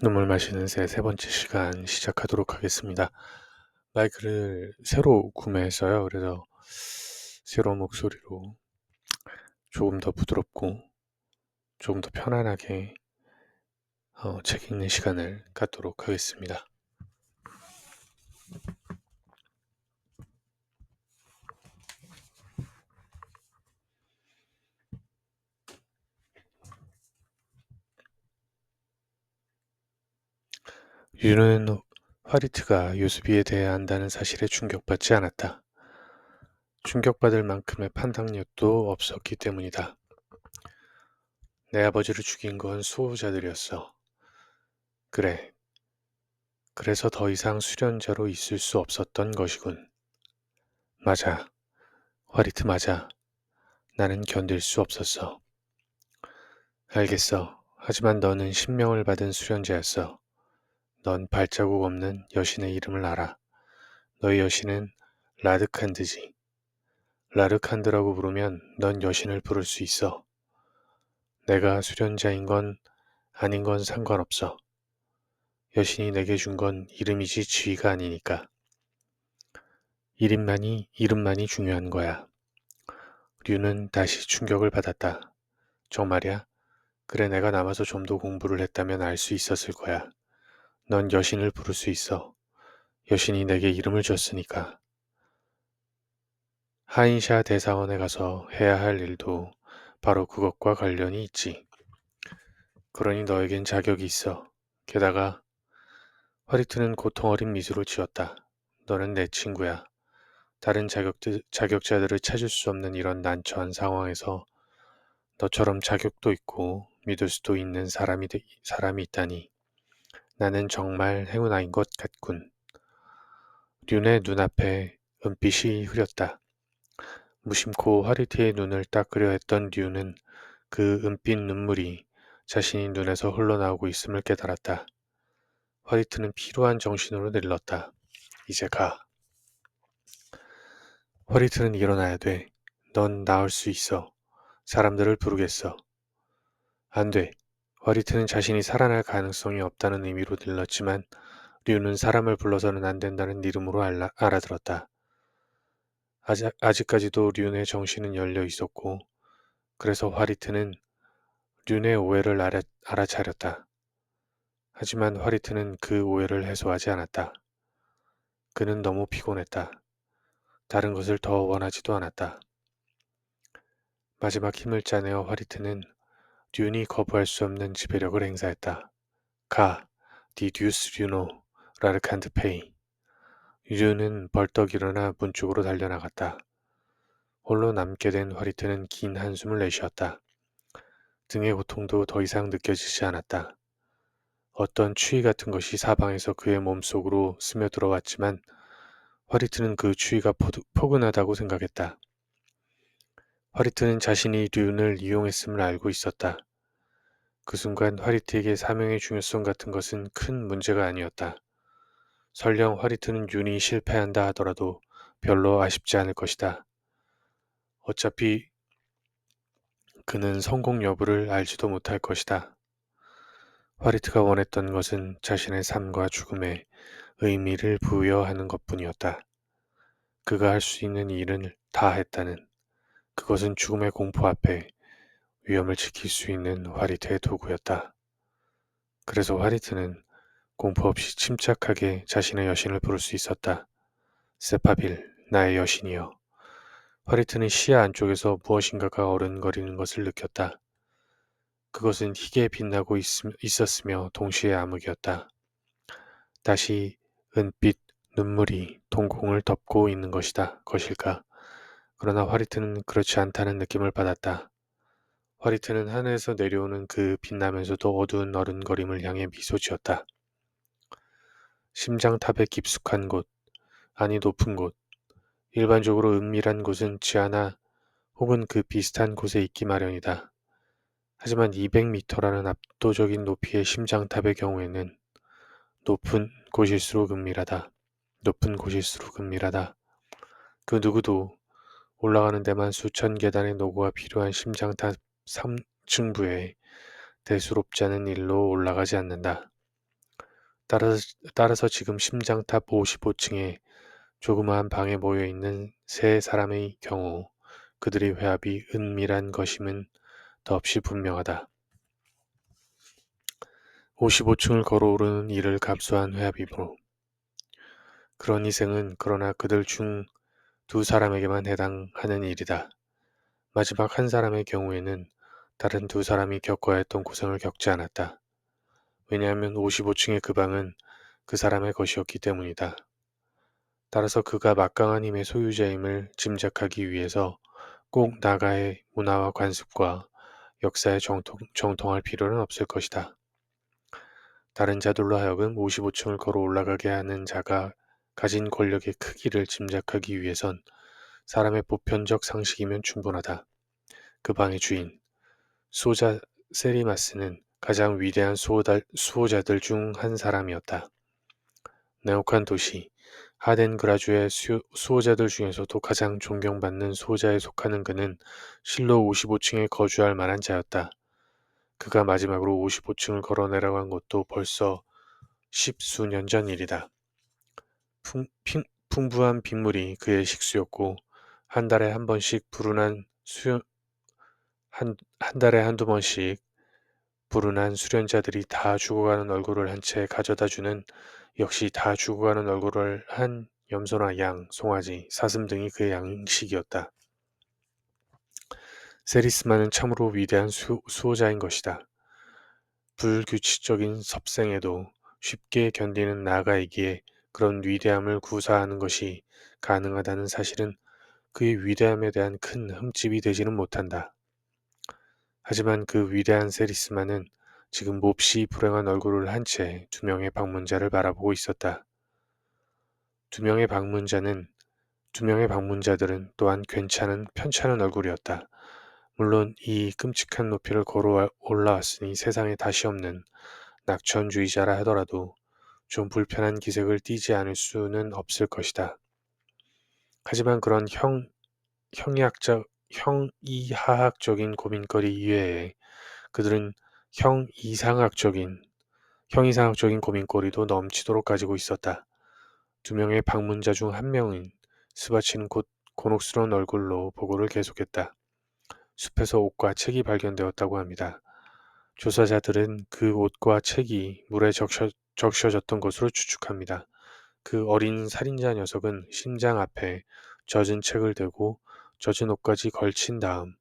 눈물 마시는 새 세 번째 시간 시작하도록 하겠습니다. 마이크를 새로 구매했어요. 그래서 새로운 목소리로 조금 더 부드럽고 조금 더 편안하게 책 읽는 시간을 갖도록 하겠습니다. 류는 화리트가 요수비에 대해 안다는 사실에 충격받지 않았다. 충격받을 만큼의 판단력도 없었기 때문이다. 내 아버지를 죽인 건 수호자들이었어. 그래. 그래서 더 이상 수련자로 있을 수 없었던 것이군. 맞아. 화리트 맞아. 나는 견딜 수 없었어. 알겠어. 하지만 너는 신명을 받은 수련자였어. 넌 발자국 없는 여신의 이름을 알아. 너의 여신은 라드칸드지. 라르칸드라고 부르면 넌 여신을 부를 수 있어. 내가 수련자인 건 아닌 건 상관없어. 여신이 내게 준 건 이름이지 지위가 아니니까. 이름만이 중요한 거야. 류는 다시 충격을 받았다. 정말이야? 그래, 내가 남아서 좀 더 공부를 했다면 알 수 있었을 거야. 넌 여신을 부를 수 있어. 여신이 내게 이름을 줬으니까. 하인샤 대사원에 가서 해야 할 일도 바로 그것과 관련이 있지. 그러니 너에겐 자격이 있어. 게다가 화리트는 고통 어린 미소를 지었다. 너는 내 친구야. 다른 자격자들을 찾을 수 없는 이런 난처한 상황에서 너처럼 자격도 있고 믿을 수도 있는 사람이 있다니. 나는 정말 행운아인 것 같군. 륜의 눈앞에 은빛이 흐렸다. 무심코 화리트의 눈을 닦으려 했던 류는 그 은빛 눈물이 자신이 눈에서 흘러나오고 있음을 깨달았다. 화리트는 피로한 정신으로 내릴렀다. 이제 가. 화리트는 일어나야 돼. 넌 나을 수 있어. 사람들을 부르겠어. 안 돼. 화리트는 자신이 살아날 가능성이 없다는 의미로 들렀지만 류는 사람을 불러서는 안 된다는 이름으로 알아들었다. 아직까지도 류의 정신은 열려 있었고 그래서 화리트는 륜의 오해를 알아차렸다. 하지만 화리트는 그 오해를 해소하지 않았다. 그는 너무 피곤했다. 다른 것을 더 원하지도 않았다. 마지막 힘을 짜내어 화리트는 륜이 거부할 수 없는 지배력을 행사했다. 가, 디듀스 류노, 라르칸드 페이. 륜은 벌떡 일어나 문 쪽으로 달려나갔다. 홀로 남게 된 화리트는 긴 한숨을 내쉬었다. 등의 고통도 더 이상 느껴지지 않았다. 어떤 추위 같은 것이 사방에서 그의 몸속으로 스며들어왔지만 화리트는 그 추위가 포근하다고 생각했다. 화리트는 자신이 륜을 이용했음을 알고 있었다. 그 순간 화리트에게 사명의 중요성 같은 것은 큰 문제가 아니었다. 설령 화리트는 륜이 실패한다 하더라도 별로 아쉽지 않을 것이다. 어차피 그는 성공 여부를 알지도 못할 것이다. 화리트가 원했던 것은 자신의 삶과 죽음에 의미를 부여하는 것뿐이었다. 그가 할 수 있는 일은 다 했다는 그것은 죽음의 공포 앞에 위험을 지킬 수 있는 화리트의 도구였다. 그래서 화리트는 공포 없이 침착하게 자신의 여신을 부를 수 있었다. 세파빌, 나의 여신이여. 화리트는 시야 안쪽에서 무엇인가가 어른거리는 것을 느꼈다. 그것은 희게 빛나고 있었으며 동시에 암흑이었다. 다시 은빛 눈물이 동공을 덮고 있는 것일까? 그러나 화리트는 그렇지 않다는 느낌을 받았다. 화리트는 하늘에서 내려오는 그 빛나면서도 어두운 어른거림을 향해 미소 지었다. 심장탑의 깊숙한 곳, 아니 높은 곳, 일반적으로 은밀한 곳은 지하나 혹은 그 비슷한 곳에 있기 마련이다. 하지만 200m라는 압도적인 높이의 심장탑의 경우에는 높은 곳일수록 은밀하다. 높은 곳일수록 은밀하다. 그 누구도 올라가는 데만 수천 계단의 노고가 필요한 심장탑 3층부에 대수롭지 않은 일로 올라가지 않는다. 따라서 지금 심장탑 55층에 조그마한 방에 모여 있는 세 사람의 경우 그들의 회합이 은밀한 것임은 더없이 분명하다. 55층을 걸어오르는 이를 갑수한 회합이므로 그런 희생은 그러나 그들 중 두 사람에게만 해당하는 일이다. 마지막 한 사람의 경우에는 다른 두 사람이 겪어야 했던 고생을 겪지 않았다. 왜냐하면 55층의 그 방은 그 사람의 것이었기 때문이다. 따라서 그가 막강한 힘의 소유자임을 짐작하기 위해서 꼭 나가의 문화와 관습과 역사에 정통할 필요는 없을 것이다. 다른 자들로 하여금 55층을 걸어 올라가게 하는 자가 가진 권력의 크기를 짐작하기 위해선 사람의 보편적 상식이면 충분하다. 그 방의 주인, 수호자 세리마스는 가장 위대한 수호자들 중 한 사람이었다. 네옥한 도시, 하덴그라주의 수호자들 중에서도 가장 존경받는 수호자에 속하는 그는 실로 55층에 거주할 만한 자였다. 그가 마지막으로 55층을 걸어 내려간 것도 벌써 십수년 전 일이다. 풍부한 빗물이 그의 식수였고 한 달에 한 번씩 한 달에 한두 번씩 불운한 수련자들이 다 죽어가는 얼굴을 한 채 가져다주는 역시 다 죽어가는 얼굴을 한 염소나 양, 송아지, 사슴 등이 그의 양식이었다. 세리스만은 참으로 위대한 수호자인 것이다. 불규칙적인 섭생에도 쉽게 견디는 나아가이기에 그런 위대함을 구사하는 것이 가능하다는 사실은 그의 위대함에 대한 큰 흠집이 되지는 못한다. 하지만 그 위대한 세리스만은 지금 몹시 불행한 얼굴을 한 채 두 명의 방문자를 바라보고 있었다. 두 명의 방문자들은 또한 편찮은 얼굴이었다. 물론 이 끔찍한 높이를 걸어 올라왔으니 세상에 다시 없는 낙천주의자라 하더라도 좀 불편한 기색을 띠지 않을 수는 없을 것이다. 하지만 그런 형이하학적인 고민거리 이외에 그들은 형이상학적인 고민거리도 넘치도록 가지고 있었다. 두 명의 방문자 중 한 명은 스바치는 곧 곤혹스러운 얼굴로 보고를 계속했다. 숲에서 옷과 책이 발견되었다고 합니다. 조사자들은 그 옷과 책이 물에 적셔졌던 것으로 추측합니다. 그 어린 살인자 녀석은 심장 앞에 젖은 책을 대고 젖은 옷까지 걸친 다음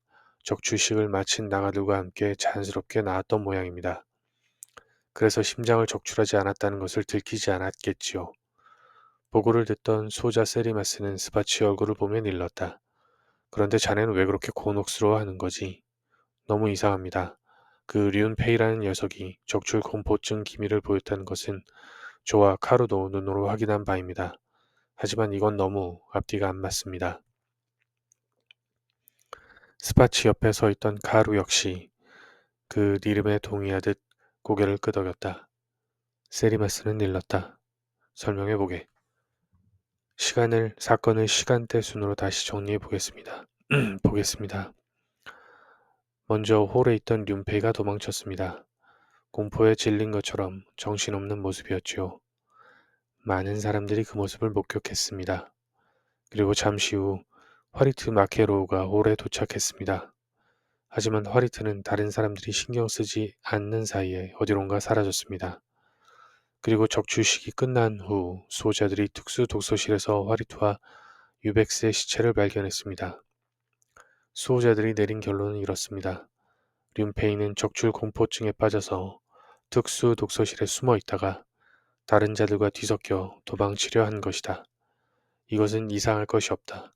적출식을 마친 나가들과 함께 자연스럽게 나왔던 모양입니다. 그래서 심장을 적출하지 않았다는 것을 들키지 않았겠지요. 보고를 듣던 소자 세리마스는 스바치 얼굴을 보며 일렀다. 그런데 자네는 왜 그렇게 곤혹스러워하는 거지? 너무 이상합니다. 그 륜페이라는 녀석이 적출 공포증 기미를 보였다는 것은 저와 카루도 눈으로 확인한 바입니다. 하지만 이건 너무 앞뒤가 안 맞습니다. 스파치 옆에 서 있던 카루 역시 그 이름에 동의하듯 고개를 끄덕였다. 세리마스는 일렀다. 설명해보게. 사건을 시간대 순으로 다시 정리해 보겠습니다. 보겠습니다. 먼저 홀에 있던 륜페이가 도망쳤습니다. 공포에 질린 것처럼 정신없는 모습이었지요. 많은 사람들이 그 모습을 목격했습니다. 그리고 잠시 후 화리트 마케로우가 홀에 도착했습니다. 하지만 화리트는 다른 사람들이 신경 쓰지 않는 사이에 어디론가 사라졌습니다. 그리고 적출식이 끝난 후 수호자들이 특수 독서실에서 화리트와 유백스의 시체를 발견했습니다. 수호자들이 내린 결론은 이렇습니다. 륜페이는 적출 공포증에 빠져서 특수 독서실에 숨어 있다가 다른 자들과 뒤섞여 도망치려 한 것이다. 이것은 이상할 것이 없다.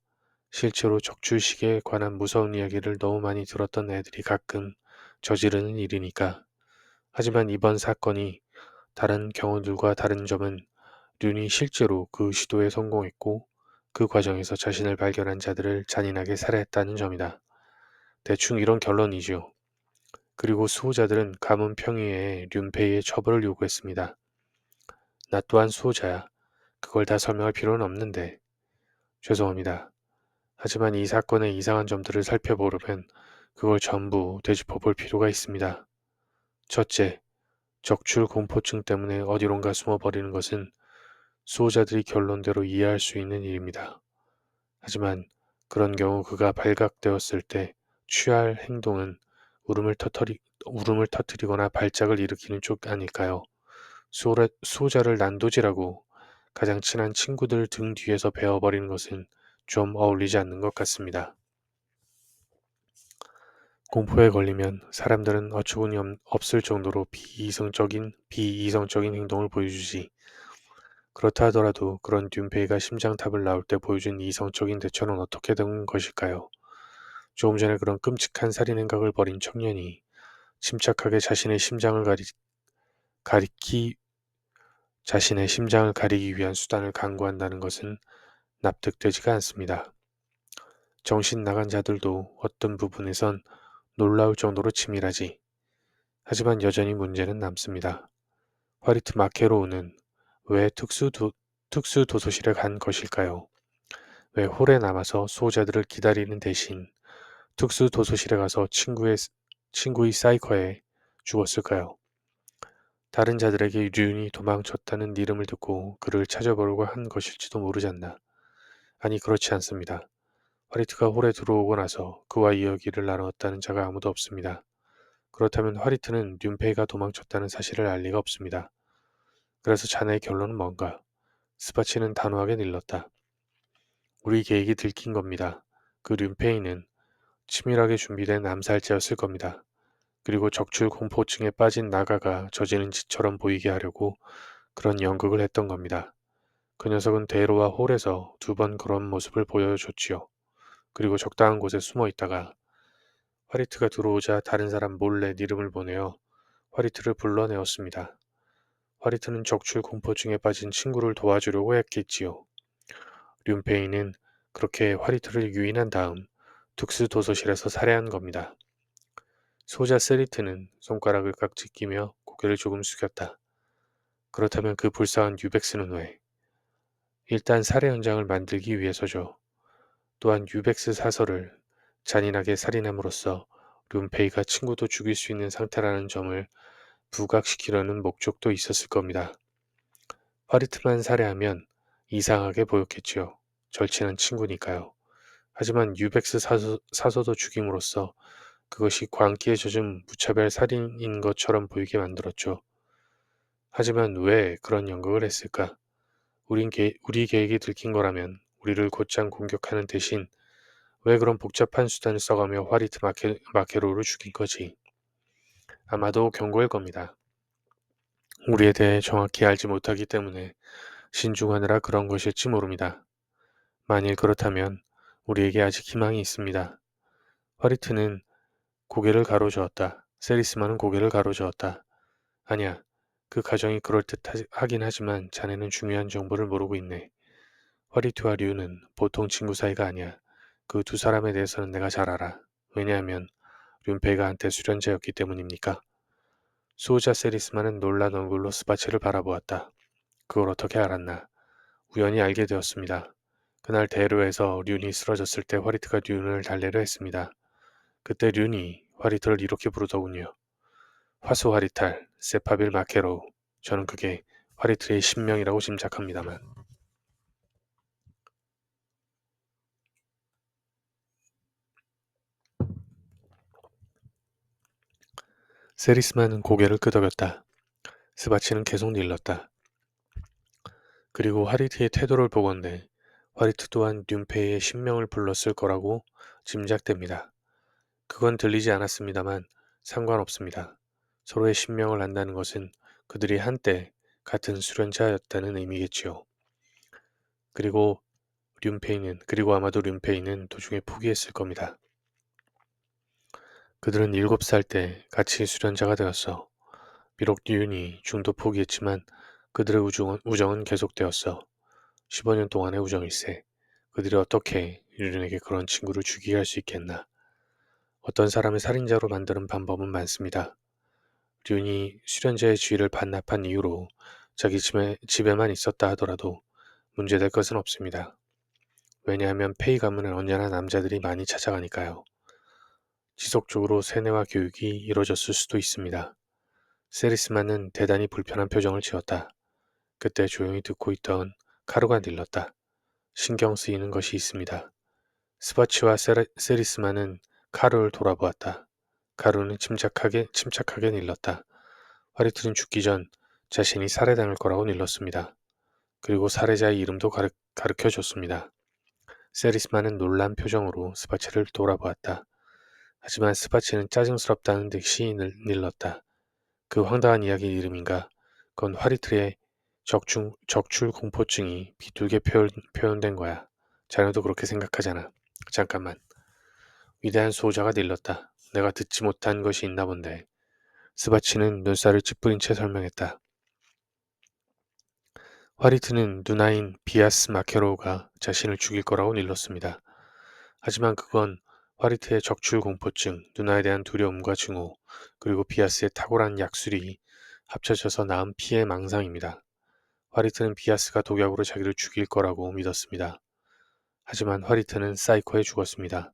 실제로 적출식에 관한 무서운 이야기를 너무 많이 들었던 애들이 가끔 저지르는 일이니까. 하지만 이번 사건이 다른 경우들과 다른 점은 륜이 실제로 그 시도에 성공했고 그 과정에서 자신을 발견한 자들을 잔인하게 살해했다는 점이다. 대충 이런 결론이지요. 그리고 수호자들은 가문 평의회에 륜페이의 처벌을 요구했습니다. 나 또한 수호자야. 그걸 다 설명할 필요는 없는데. 죄송합니다. 하지만 이 사건의 이상한 점들을 살펴보려면 그걸 전부 되짚어 볼 필요가 있습니다. 첫째, 적출 공포증 때문에 어디론가 숨어버리는 것은 수호자들이 결론대로 이해할 수 있는 일입니다. 하지만 그런 경우 그가 발각되었을 때 취할 행동은 울음을, 울음을 터뜨리거나 발작을 일으키는 쪽 아닐까요? 수호자를 난도질하고 가장 친한 친구들 등 뒤에서 베어버리는 것은 좀 어울리지 않는 것 같습니다. 공포에 걸리면 사람들은 어처구니 없을 정도로 비이성적인 행동을 보여주지. 그렇다 하더라도 그런 듄페이가 심장탑을 나올 때 보여준 이성적인 대처는 어떻게 된 것일까요? 조금 전에 그런 끔찍한 살인 행각을 벌인 청년이 침착하게 가리키, 자신의 심장을 가리기 위한 수단을 강구한다는 것은 납득되지가 않습니다. 정신 나간 자들도 어떤 부분에선 놀라울 정도로 치밀하지. 하지만 여전히 문제는 남습니다. 화리트 마케로우는 왜 특수도서실에 간 것일까요? 왜 홀에 남아서 수호자들을 기다리는 대신 특수도서실에 가서 친구의 사이커에 죽었을까요? 다른 자들에게 륜이 도망쳤다는 이름을 듣고 그를 찾아보려고 한 것일지도 모르지 않나. 아니 그렇지 않습니다. 화리트가 홀에 들어오고 나서 그와 이야기를 나눴다는 자가 아무도 없습니다. 그렇다면 화리트는 륜페이가 도망쳤다는 사실을 알 리가 없습니다. 그래서 자네의 결론은 뭔가? 스파치는 단호하게 일렀다. 우리 계획이 들킨 겁니다. 그 륜페이는 치밀하게 준비된 암살자였을 겁니다. 그리고 적출 공포증에 빠진 나가가 저지른 짓처럼 보이게 하려고 그런 연극을 했던 겁니다. 그 녀석은 대로와 홀에서 2번 그런 모습을 보여줬지요. 그리고 적당한 곳에 숨어 있다가 화리트가 들어오자 다른 사람 몰래 이름을 보내어 화리트를 불러내었습니다. 화리트는 적출 공포증에 빠진 친구를 도와주려고 했겠지요. 륜페이는 그렇게 화리트를 유인한 다음 특수도서실에서 살해한 겁니다. 소자 세리트는 손가락을 깍지 끼며 고개를 조금 숙였다. 그렇다면 그 불쌍한 유백스는 왜? 일단 살해 현장을 만들기 위해서죠. 또한 유백스 사설을 잔인하게 살인함으로써 룸페이가 친구도 죽일 수 있는 상태라는 점을 부각시키려는 목적도 있었을 겁니다. 화리트만 살해하면 이상하게 보였겠지요. 절친한 친구니까요. 하지만 유백스 사서도 죽임으로써 그것이 광기에 젖은 무차별 살인인 것처럼 보이게 만들었죠. 하지만 왜 그런 연극을 했을까? 우리 계획이 들킨 거라면 우리를 곧장 공격하는 대신 왜 그런 복잡한 수단을 써가며 화리트 마케로를 죽인 거지? 아마도 경고일 겁니다. 우리에 대해 정확히 알지 못하기 때문에 신중하느라 그런 것일지 모릅니다. 만일 그렇다면 우리에게 아직 희망이 있습니다. 화리트는 고개를 가로저었다. 세리스만은 고개를 가로저었다. 아니야. 그 가정이 그럴듯하긴 하지만 자네는 중요한 정보를 모르고 있네. 화리트와 류는 보통 친구 사이가 아니야. 그 2사람에 대해서는 내가 잘 알아. 왜냐하면 륜페이가 한때 수련자였기 때문입니까? 수호자 세리스만은 놀란 얼굴로 스바치를 바라보았다. 그걸 어떻게 알았나? 우연히 알게 되었습니다. 그날 대로에서 륜이 쓰러졌을 때 화리트가 륜을 달래려 했습니다. 그때 륜이 화리트를 이렇게 부르더군요. 화수화리탈, 세파빌 마케로우. 저는 그게 화리트의 신명이라고 짐작합니다만. 세리스만은 고개를 끄덕였다. 스바치는 계속 일렀다. 그리고 화리트의 태도를 보건대 화리트 또한 륜페이의 신명을 불렀을 거라고 짐작됩니다. 그건 들리지 않았습니다만 상관없습니다. 서로의 신명을 안다는 것은 그들이 한때 같은 수련자였다는 의미겠지요. 그리고 아마도 륜페이는 도중에 포기했을 겁니다. 그들은 7살 때 같이 수련자가 되었어. 비록 륜이 중도 포기했지만 그들의 우정은 계속되었어. 15년 동안의 우정일세. 그들이 어떻게 륜에게 그런 친구를 주게 할 수 있겠나. 어떤 사람을 살인자로 만드는 방법은 많습니다. 륜이 수련자의 지위를 반납한 이후로 자기 집에만 있었다 하더라도 문제될 것은 없습니다. 왜냐하면 페이 가문은 언제나 남자들이 많이 찾아가니까요. 지속적으로 세뇌와 교육이 이루어졌을 수도 있습니다. 세리스만은 대단히 불편한 표정을 지었다. 그때 조용히 듣고 있던 카루가 일렀다. 신경 쓰이는 것이 있습니다. 스바치와 세리스만은 카루를 돌아보았다. 카루는 침착하게 일렀다. 화리트는 죽기 전 자신이 살해당할 거라고 일렀습니다. 그리고 살해자의 이름도 가르쳐 줬습니다. 세리스만은 놀란 표정으로 스바치를 돌아보았다. 하지만 스바치는 짜증스럽다는 듯이 일렀다. 그 황당한 이야기 이름인가? 그건 화리트의 적출 공포증이 비뚤게 표현된 거야. 자네도 그렇게 생각하잖아. 잠깐만. 위대한 수호자가 일렀다. 내가 듣지 못한 것이 있나 본데. 스바치는 눈살을 찌푸린 채 설명했다. 화리트는 누나인 비아스 마케로우가 자신을 죽일 거라고 일렀습니다. 하지만 그건 화리트의 적출 공포증, 누나에 대한 두려움과 증오, 그리고 비아스의 탁월한 약술이 합쳐져서 낳은 피해 망상입니다. 화리트는 비아스가 독약으로 자기를 죽일 거라고 믿었습니다. 하지만 화리트는 사이코에 죽었습니다.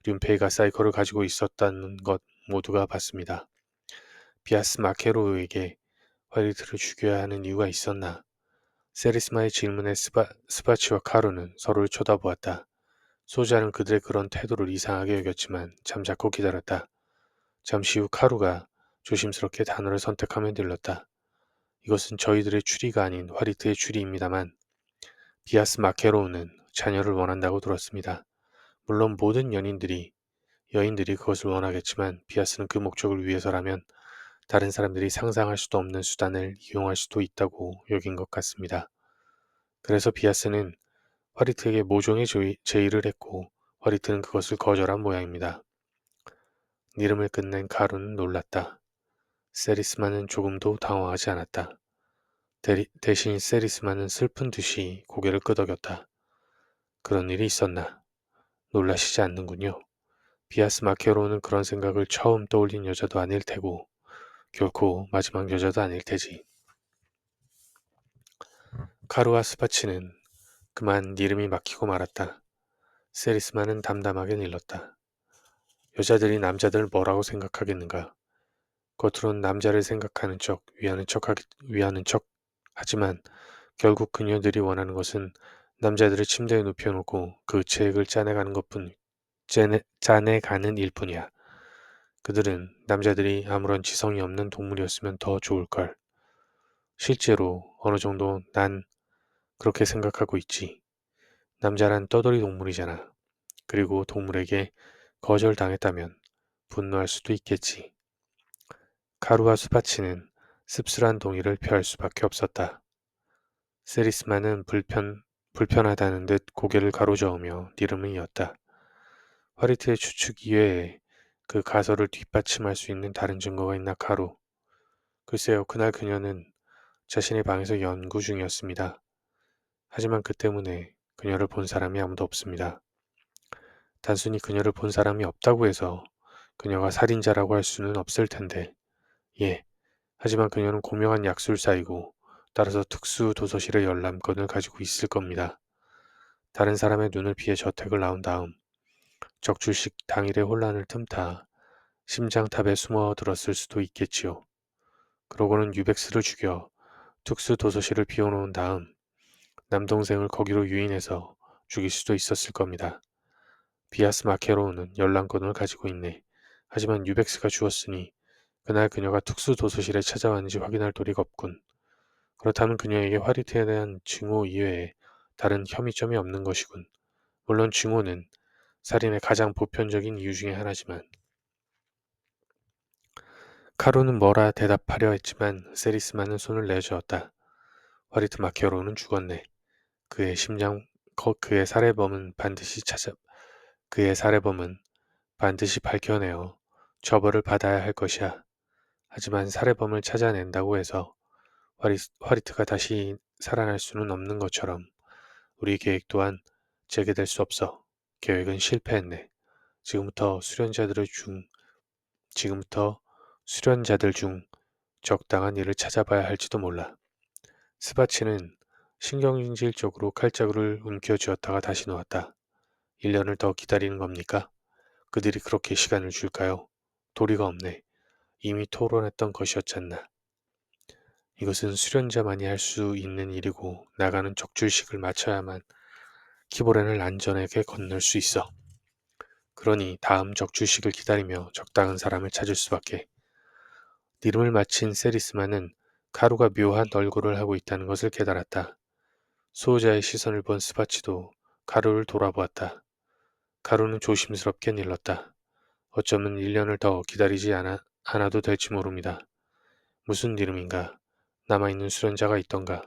륜페이가 사이코를 가지고 있었다는 것 모두가 봤습니다. 비아스 마케로우에게 화리트를 죽여야 하는 이유가 있었나? 세리스마의 질문에 스바치와 카루는 서로를 쳐다보았다. 소자는 그들의 그런 태도를 이상하게 여겼지만 잠자코 기다렸다. 잠시 후 카루가 조심스럽게 단어를 선택하며 들렀다. 이것은 저희들의 추리가 아닌 화리트의 추리입니다만 비아스 마케로우는 자녀를 원한다고 들었습니다. 물론 모든 여인들이 그것을 원하겠지만 비아스는 그 목적을 위해서라면 다른 사람들이 상상할 수도 없는 수단을 이용할 수도 있다고 여긴 것 같습니다. 그래서 비아스는 화리트에게 모종의 제의를 했고 화리트는 그것을 거절한 모양입니다. 이름을 끝낸 카루는 놀랐다. 세리스만은 조금도 당황하지 않았다. 대신 세리스만은 슬픈 듯이 고개를 끄덕였다. 그런 일이 있었나? 놀라시지 않는군요. 비아스 마케로는 그런 생각을 처음 떠올린 여자도 아닐 테고 결코 마지막 여자도 아닐 테지. 카루와 스파치는 그만 이름이 막히고 말았다. 세리스만은 담담하게 일렀다. 여자들이 남자들을 뭐라고 생각하겠는가? 겉으론 남자를 생각하는 척, 위하는 척 하지만 결국 그녀들이 원하는 것은 남자들을 침대에 눕혀놓고 그 체액을 짜내가는 일뿐이야. 그들은 남자들이 아무런 지성이 없는 동물이었으면 더 좋을걸. 실제로 어느 정도 난 그렇게 생각하고 있지. 남자란 떠돌이 동물이잖아. 그리고 동물에게 거절당했다면 분노할 수도 있겠지. 카루와 수바치는 씁쓸한 동의를 표할 수밖에 없었다. 세리스만은 불편하다는 듯 고개를 가로저으며 이름을 이었다. 화리트의 추측 이외에 그 가설을 뒷받침할 수 있는 다른 증거가 있나 카루. 글쎄요, 그날 그녀는 자신의 방에서 연구 중이었습니다. 하지만 그 때문에 그녀를 본 사람이 아무도 없습니다. 단순히 그녀를 본 사람이 없다고 해서 그녀가 살인자라고 할 수는 없을 텐데. 예, 하지만 그녀는 고명한 약술사이고 따라서 특수 도서실의 열람권을 가지고 있을 겁니다. 다른 사람의 눈을 피해 저택을 나온 다음 적출식 당일의 혼란을 틈타 심장탑에 숨어들었을 수도 있겠지요. 그러고는 유백스를 죽여 특수 도서실을 비워놓은 다음 남동생을 거기로 유인해서 죽일 수도 있었을 겁니다. 비아스 마케로우는 열람권을 가지고 있네. 하지만 유백스가 죽었으니 그날 그녀가 특수 도서실에 찾아왔는지 확인할 도리가 없군. 그렇다면 그녀에게 화리트에 대한 증오 이외에 다른 혐의점이 없는 것이군. 물론 증오는 살인의 가장 보편적인 이유 중에 하나지만. 카루는 뭐라 대답하려 했지만 세리스만은 손을 내저었다. 화리트 마케로우는 죽었네. 그의 심장, 그의 살해범은 그의 살해범은 반드시 밝혀내어 처벌을 받아야 할 것이야. 하지만 살해범을 찾아낸다고 해서 화리트가 다시 살아날 수는 없는 것처럼 우리 계획 또한 재개될 수 없어. 계획은 실패했네. 지금부터 지금부터 수련자들 중 적당한 일을 찾아봐야 할지도 몰라. 스바치는 신경질적으로 칼자루를 움켜쥐었다가 다시 놓았다. 1년을 더 기다리는 겁니까? 그들이 그렇게 시간을 줄까요? 도리가 없네. 이미 토론했던 것이었잖나. 이것은 수련자만이 할 수 있는 일이고 나가는 적출식을 마쳐야만 키보렌을 안전하게 건널 수 있어. 그러니 다음 적출식을 기다리며 적당한 사람을 찾을 수밖에. 이름을 마친 세리스만은 카루가 묘한 얼굴을 하고 있다는 것을 깨달았다. 수호자의 시선을 본 스바치도 카루를 돌아보았다. 카루는 조심스럽게 일렀다. 어쩌면 1년을 더 기다리지 않아도 될지 모릅니다. 무슨 이름인가? 남아있는 수련자가 있던가?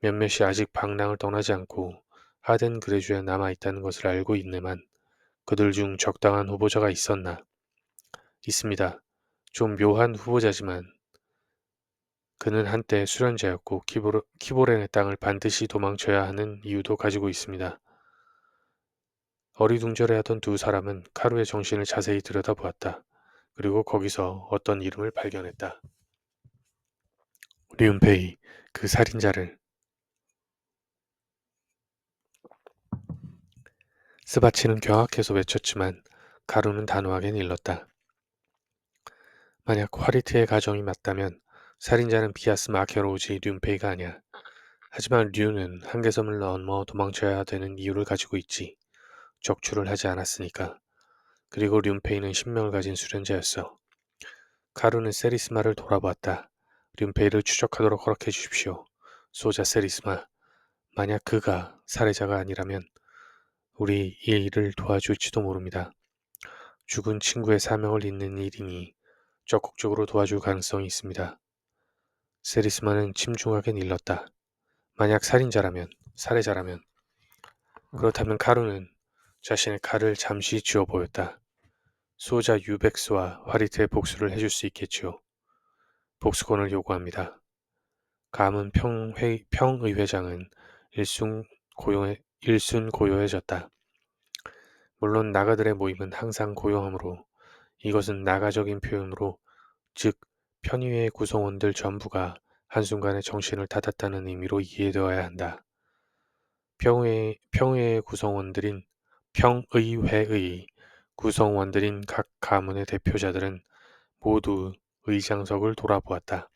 몇몇이 아직 방랑을 떠나지 않고 하덴 그레주에 남아있다는 것을 알고 있네만 그들 중 적당한 후보자가 있었나? 있습니다. 좀 묘한 후보자지만 그는 한때 수련자였고 키보렌의 땅을 반드시 도망쳐야 하는 이유도 가지고 있습니다. 어리둥절해하던 두 사람은 카루의 정신을 자세히 들여다보았다. 그리고 거기서 어떤 이름을 발견했다. 륜페이, 그 살인자를. 스바치는 경악해서 외쳤지만 카루는 단호하게 일렀다. 만약 화리트의 가정이 맞다면 살인자는 비아스 마케로우지 륜페이가 아니야. 하지만 류는 한계섬을 넘어 도망쳐야 되는 이유를 가지고 있지. 적출을 하지 않았으니까. 그리고 륜페이는 신명을 가진 수련자였어. 카루는 세리스마를 돌아보았다. 륜페이를 추적하도록 허락해 주십시오. 소자 세리스마. 만약 그가 살해자가 아니라면 우리 이 일을 도와줄지도 모릅니다. 죽은 친구의 사명을 잇는 일이니 적극적으로 도와줄 가능성이 있습니다. 세리스마는 침중하게 일렀다. 만약 살해자라면, 그렇다면 카루는 자신의 칼을 잠시 쥐어 보였다. 수호자 유백스와 화리트의 복수를 해줄 수 있겠지요. 복수권을 요구합니다. 감은 평의회장은 일순 고요해졌다. 물론 나가들의 모임은 항상 고요하므로 이것은 나가적인 표현으로 즉 편의회 구성원들 전부가 한순간에 정신을 닫았다는 의미로 이해되어야 한다. 평의회의 구성원들인 각 가문의 대표자들은 모두 의장석을 돌아보았다.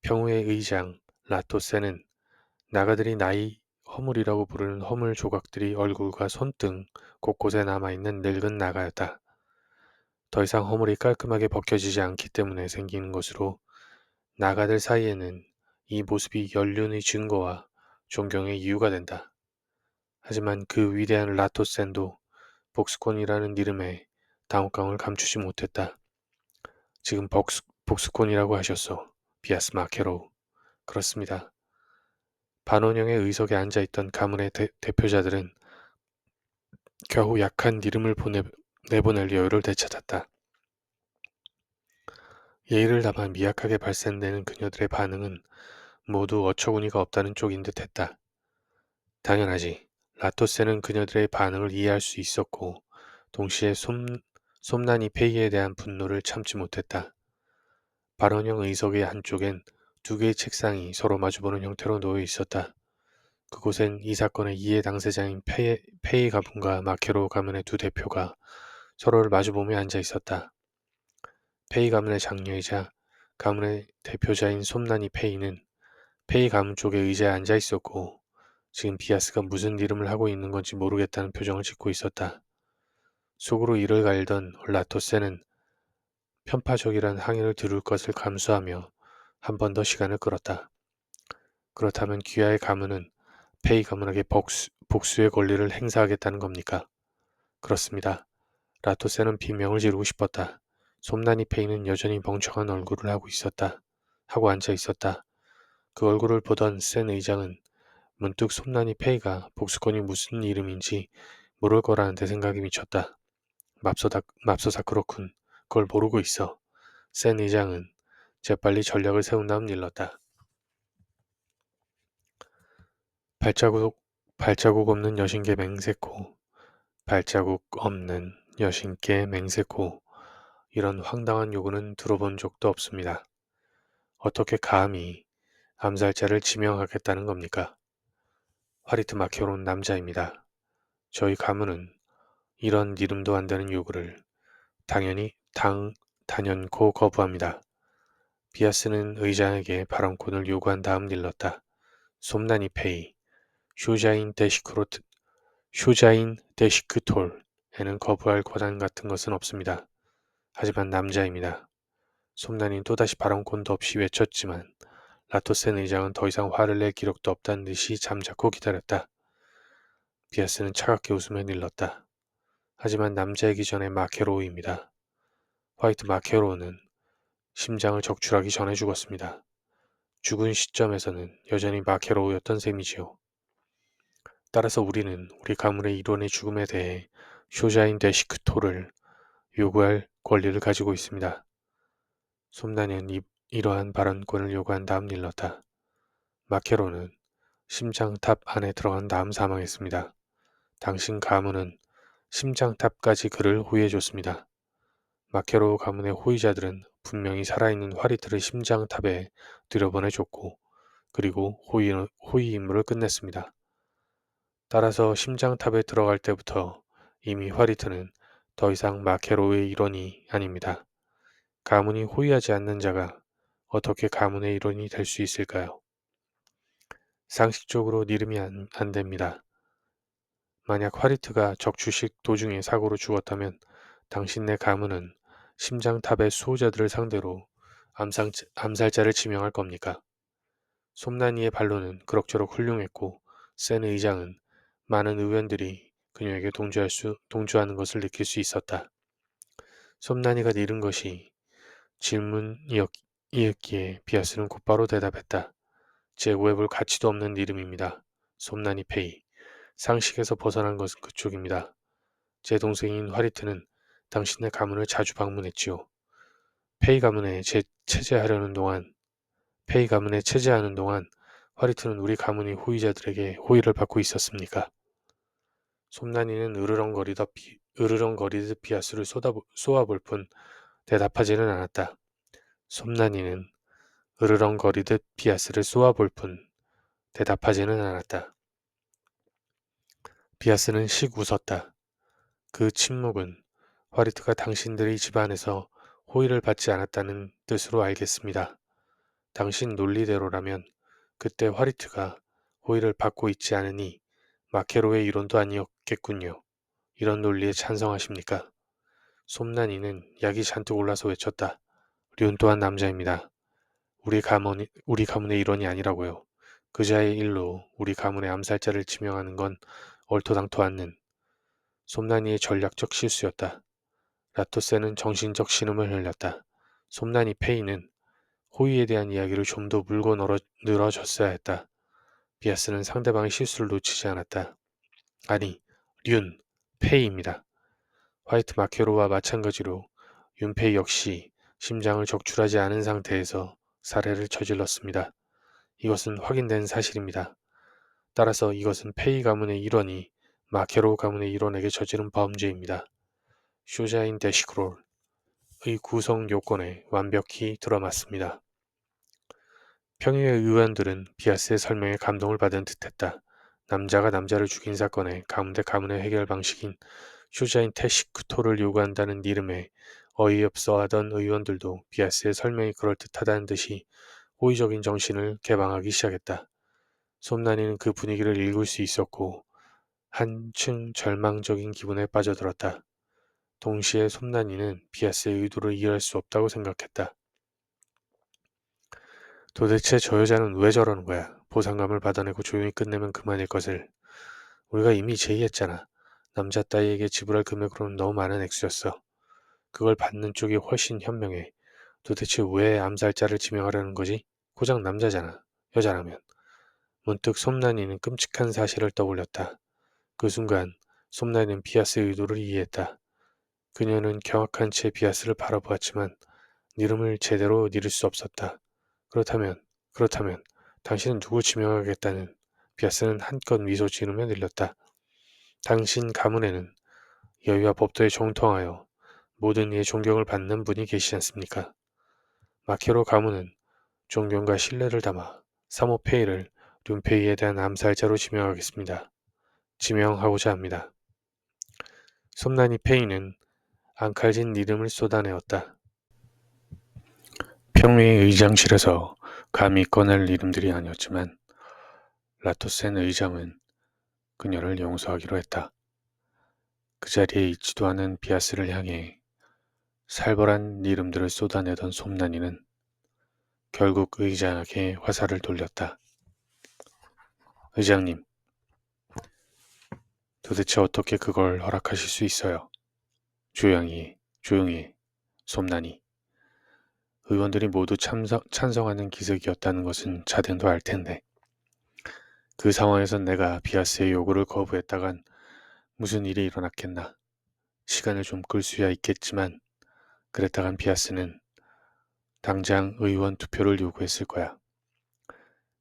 평의회 의장 라토세는 나가들이 나이 허물이라고 부르는 허물 조각들이 얼굴과 손등 곳곳에 남아있는 늙은 나가였다. 더 이상 허물이 깔끔하게 벗겨지지 않기 때문에 생기는 것으로 나가들 사이에는 이 모습이 연륜의 증거와 존경의 이유가 된다. 하지만 그 위대한 라토센도 복수권이라는 이름의 당혹감을 감추지 못했다. 지금 복수권이라고 하셨소. 비아스 마케로우. 그렇습니다. 반원형의 의석에 앉아있던 가문의 대표자들은 겨우 약한 이름을 내보낼 여유를 되찾았다. 예의를 담아 미약하게 발산되는 그녀들의 반응은 모두 어처구니가 없다는 쪽인 듯 했다. 당연하지. 라토세는 그녀들의 반응을 이해할 수 있었고 동시에 솜난이 페이에 대한 분노를 참지 못했다. 발언형 의석의 한쪽엔 두 개의 책상이 서로 마주보는 형태로 놓여 있었다. 그곳엔 이 사건의 이해 당사자인 페이 가문과 마케로 가문의 두 대표가 서로를 마주보며 앉아 있었다. 페이 가문의 장녀이자 가문의 대표자인 솜난이 페이는 페이 가문 쪽에 의자에 앉아 있었고 지금 비아스가 무슨 이름을 하고 있는 건지 모르겠다는 표정을 짓고 있었다. 속으로 이를 갈던 라토세는 편파적이란 항의를 들을 것을 감수하며 한 번 더 시간을 끌었다. 그렇다면 귀하의 가문은 페이 가문에게 복수의 권리를 행사하겠다는 겁니까? 그렇습니다. 라토세는 비명을 지르고 싶었다. 솜난이 페이는 여전히 멍청한 얼굴을 하고 앉아 있었다. 그 얼굴을 보던 센 의장은 문득 솜난이 페이가 복수권이 무슨 이름인지 모를 거라는 데 생각이 미쳤다. 맙소사 그렇군. 그걸 모르고 있어. 센 의장은 재빨리 전략을 세운 다음 일렀다. 발자국 없는 여신께 맹세코. 발자국 없는 여신께 맹세코. 이런 황당한 요구는 들어본 적도 없습니다. 어떻게 감히 암살자를 지명하겠다는 겁니까? 화리트 마케로는 남자입니다. 저희 가문은 이런 이름도 안 되는 요구를 단연코 거부합니다. 비아스는 의장에게 발언권을 요구한 다음 일렀다. 솜나니 페이, 쇼자인 데시크톨에는 거부할 권한 같은 것은 없습니다. 하지만 남자입니다. 솜나니는 또다시 발언권도 없이 외쳤지만 라토센 의장은 더 이상 화를 낼 기력도 없다는 듯이 잠자코 기다렸다. 비아스는 차갑게 웃으며 일렀다. 하지만 남자이기 전에 마케로우입니다. 화이트 마케로우는 심장을 적출하기 전에 죽었습니다. 죽은 시점에서는 여전히 마케로우였던 셈이지요. 따라서 우리는 우리 가문의 일원의 죽음에 대해 쇼자인 데시크토를 요구할 권리를 가지고 있습니다. 솜나니는 이러한 발언권을 요구한 다음 일렀다. 마케로는 심장탑 안에 들어간 다음 사망했습니다. 당신 가문은 심장탑까지 그를 호위해줬습니다. 마케로 가문의 호위자들은 분명히 살아있는 화리트를 심장탑에 들여보내줬고 그리고 호위 임무를 끝냈습니다. 따라서 심장탑에 들어갈 때부터 이미 화리트는 더 이상 마케로의 일원이 아닙니다. 가문이 호위하지 않는 자가 어떻게 가문의 일원이 될 수 있을까요? 상식적으로 니름이 안 됩니다. 만약 화리트가 적주식 도중에 사고로 죽었다면 당신네 가문은 심장탑의 수호자들을 상대로 암살자를 지명할 겁니까? 솜나니의 반론은 그럭저럭 훌륭했고 센 의장은 많은 의원들이 그녀에게 동조하는 것을 느낄 수 있었다. 솜나니가 잃은 것이 질문이었기에 비아스는 곧바로 대답했다. 재고해볼 가치도 없는 이름입니다. 솜나니 페이. 상식에서 벗어난 것은 그쪽입니다. 제 동생인 화리트는 당신의 가문을 자주 방문했지요. 페이 가문에 체제하는 동안 화리트는 우리 가문의 호위자들에게 호의를 받고 있었습니까? 솜나니는 으르렁거리듯 비아스를 쏘아볼 뿐 대답하지는 않았다. 솜나니는 으르렁거리듯 비아스를 쏘아볼 뿐 대답하지는 않았다. 비아스는 씩 웃었다. 그 침묵은 화리트가 당신들의 집안에서 호의를 받지 않았다는 뜻으로 알겠습니다. 당신 논리대로라면 그때 화리트가 호의를 받고 있지 않으니 마케로의 이론도 아니었겠군요. 이런 논리에 찬성하십니까? 솜나니는 약이 잔뜩 올라서 외쳤다. 륜 또한 남자입니다. 우리 가문의 일원이 아니라고요. 그자의 일로 우리 가문의 암살자를 지명하는 건 얼토당토 않는 솜나니의 전략적 실수였다. 라토세는 정신적 신음을 흘렸다. 솜나니 페이는 호의에 대한 이야기를 좀 더 물고 늘어졌어야 했다. 비아스는 상대방의 실수를 놓치지 않았다. 아니, 륜, 페이입니다. 화이트 마케로와 마찬가지로 윤페이 역시 심장을 적출하지 않은 상태에서 살해를 저질렀습니다. 이것은 확인된 사실입니다. 따라서 이것은 페이 가문의 일원이 마케로 가문의 일원에게 저지른 범죄입니다. 쇼자인 데시크롤의 구성 요건에 완벽히 들어맞습니다. 평의회 의원들은 비아스의 설명에 감동을 받은 듯했다. 남자가 남자를 죽인 사건의 가문의 해결 방식인 쇼자인 테시크토를 요구한다는 이름에 어이없어 하던 의원들도 비아스의 설명이 그럴듯하다는 듯이 호의적인 정신을 개방하기 시작했다. 솜나니는 그 분위기를 읽을 수 있었고 한층 절망적인 기분에 빠져들었다. 동시에 솜나니는 비아스의 의도를 이해할 수 없다고 생각했다. 도대체 저 여자는 왜 저러는 거야? 보상감을 받아내고 조용히 끝내면 그만일 것을. 우리가 이미 제의했잖아. 남자 따위에게 지불할 금액으로는 너무 많은 액수였어. 그걸 받는 쪽이 훨씬 현명해. 도대체 왜 암살자를 지명하려는 거지? 고작 남자잖아. 여자라면. 문득 솜나니는 끔찍한 사실을 떠올렸다. 그 순간 솜나니는 비아스의 의도를 이해했다. 그녀는 경악한 채 비아스를 바라보았지만 이름을 제대로 잃을 수 없었다. 그렇다면 당신은 누구 지명하겠다는 비아스는 한껏 미소 지으며 늘렸다. 당신 가문에는 여유와 법도에 정통하여 모든 이의 존경을 받는 분이 계시지 않습니까? 마케로 가문은 존경과 신뢰를 담아 사모페이를 륜페이에 대한 암살자로 지명하겠습니다. 지명하고자 합니다. 솜나니 페이는 앙칼진 이름을 쏟아내었다. 평의의 의장실에서 감히 꺼낼 이름들이 아니었지만 라토센 의장은 그녀를 용서하기로 했다. 그 자리에 있지도 않은 비아스를 향해 살벌한 이름들을 쏟아내던 솜난이는 결국 의장에게 화살을 돌렸다. 의장님, 도대체 어떻게 그걸 허락하실 수 있어요? 조용히 해, 솜난이. 의원들이 모두 찬성하는 기석이었다는 것은 자넨도 알 텐데. 그 상황에선 내가 비아스의 요구를 거부했다간 무슨 일이 일어났겠나. 시간을 좀 끌 수야 있겠지만 그랬다간 비아스는 당장 의원 투표를 요구했을 거야.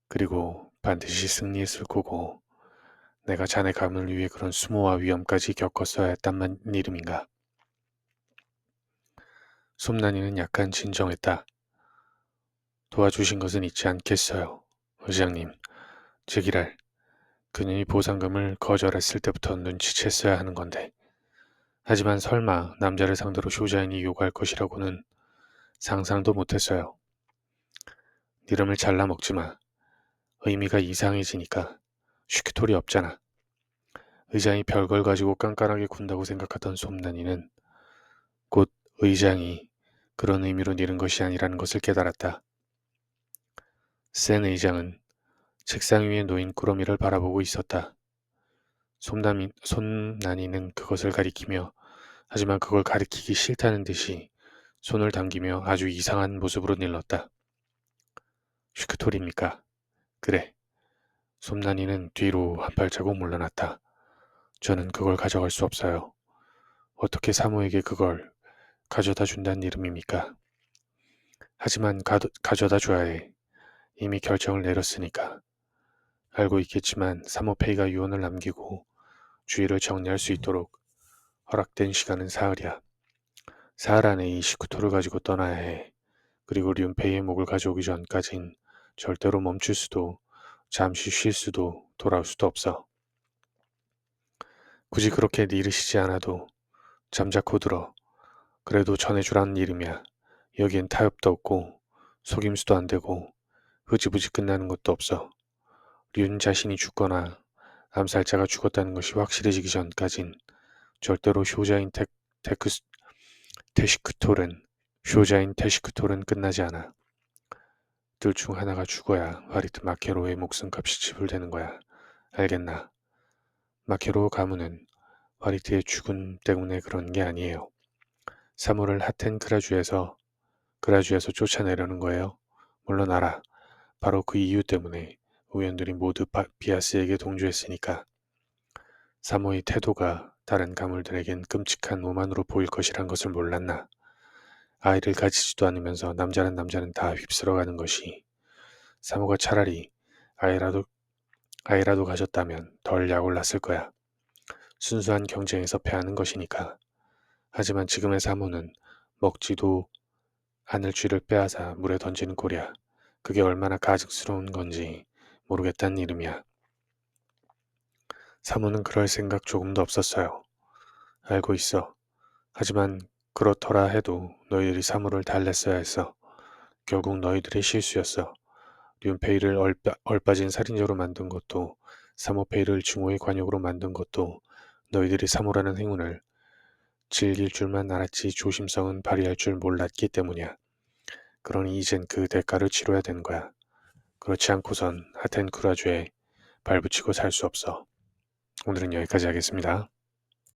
그리고 반드시 승리했을 거고 내가 자네 가문을 위해 그런 수모와 위험까지 겪었어야 했단 이름인가. 솜난이는 약간 진정했다. 도와주신 것은 잊지 않겠어요. 의장님, 제기랄. 그년이 보상금을 거절했을 때부터 눈치챘어야 하는 건데. 하지만 설마 남자를 상대로 쇼자인이 요구할 것이라고는 상상도 못했어요. 이름을 잘라 먹지 마. 의미가 이상해지니까 슈크톨이 없잖아. 의장이 별걸 가지고 깐깐하게 군다고 생각하던 솜난이는 곧 의장이 그런 의미로 니른 것이 아니라는 것을 깨달았다. 센 의장은 책상 위에 놓인 꾸러미를 바라보고 있었다. 솜난이는 그것을 가리키며 하지만 그걸 가리키기 싫다는 듯이 손을 당기며 아주 이상한 모습으로 일렀다. 슈크톨입니까? 그래. 솜난이는 뒤로 한 발자국 물러났다. 저는 그걸 가져갈 수 없어요. 어떻게 사모에게 그걸 가져다 준다는 이름입니까? 하지만 가져다 줘야 해. 이미 결정을 내렸으니까. 알고 있겠지만 사모페이가 유언을 남기고 주의를 정리할 수 있도록 허락된 시간은 사흘이야. 사흘 안에 이 시쿠토를 가지고 떠나야 해. 그리고 륜페이의 목을 가져오기 전까진 절대로 멈출 수도 잠시 쉴 수도 돌아올 수도 없어. 굳이 그렇게 니르시지 않아도 잠자코 들어. 그래도 전해주라는 이름이야. 여기엔 타협도 없고 속임수도 안 되고 흐지부지 끝나는 것도 없어. 륜 자신이 죽거나 암살자가 죽었다는 것이 확실해지기 전까진 절대로 쇼자인 테시크톨은 끝나지 않아. 둘 중 하나가 죽어야 화리트 마케로의 목숨값이 지불되는 거야. 알겠나? 마케로 가문은 화리트의 죽음 때문에 그런 게 아니에요. 사모를 그라주에서 쫓아내려는 거예요. 물론 알아. 바로 그 이유 때문에 의원들이 모두 비아스에게 동조했으니까. 사모의 태도가 다른 가물들에겐 끔찍한 오만으로 보일 것이란 것을 몰랐나. 아이를 가지지도 않으면서 남자는 다 휩쓸어가는 것이 사모가 차라리 아이라도 가졌다면 덜 약올랐을 거야. 순수한 경쟁에서 패하는 것이니까. 하지만 지금의 사모는 먹지도 않을 쥐를 빼앗아 물에 던지는 꼴이야. 그게 얼마나 가증스러운 건지 모르겠다는 이름이야. 사모는 그럴 생각 조금도 없었어요. 알고 있어. 하지만 그렇더라 해도 너희들이 사모를 달랬어야 했어. 결국 너희들의 실수였어. 륜페이를 얼빠진 살인자로 만든 것도 사모페이를 증오의 관역으로 만든 것도 너희들이 사모라는 행운을 즐길 줄만 알았지 조심성은 발휘할 줄 몰랐기 때문이야. 그러니 이젠 그 대가를 치러야 되는 거야. 그렇지 않고선 하텐쿠라주에 발붙이고 살 수 없어. 오늘은 여기까지 하겠습니다.